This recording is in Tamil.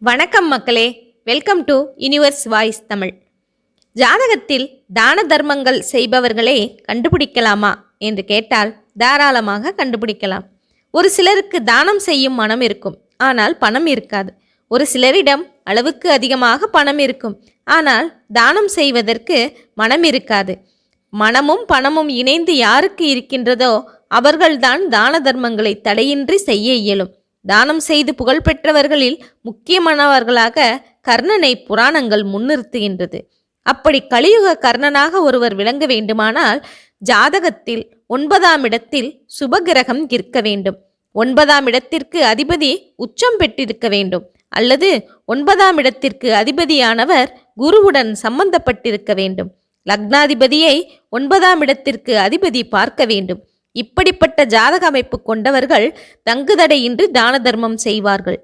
வணக்கம் மக்களே, welcome to universe voice Tamil. ஜாதகத்தில் தான தர்மங்கள் செய்பவர்களே கண்டுபிடிக்கலாமா என்று கேட்டால் தாராளமாக கண்டுபிடிக்கலாம். ஒரு சிலருக்கு தானம் செய்யும் மனம் இருக்கும், ஆனால் பணம் இருக்காது. ஒரு சிலரிடம் அளவுக்கு அதிகமாக பணம் இருக்கும், ஆனால் தானம் செய்வதற்கு மனம் இருக்காது. மனமும் பணமும் இணைந்து யாருக்கு இருக்கின்றதோ அவர்கள்தான் தான தர்மங்களை தடையின்றி செய்ய இயலும். தானம் செய்து புகழ்பெற்றவர்களில் முக்கியமானவர்களாக கர்ணனை புராணங்கள் முன்னிறுத்துகின்றது. அப்படி கலியுக கர்ணனாக ஒருவர் விளங்க வேண்டுமானால் ஜாதகத்தில் 9ஆம் இடத்தில் சுபகிரகம் இருக்க வேண்டும். 9ஆம் இடத்திற்கு அதிபதி உச்சம் பெற்றிருக்க வேண்டும், அல்லது 9ஆம் இடத்திற்கு அதிபதியானவர் குருவுடன் சம்பந்தப்பட்டிருக்க வேண்டும். லக்னாதிபதியை 9ஆம் இடத்திற்கு அதிபதி பார்க்க வேண்டும். இப்படிப்பட்ட ஜாதக அமைப்பு கொண்டவர்கள் தங்குதடையின்றி தான தர்மம் செய்வார்கள்.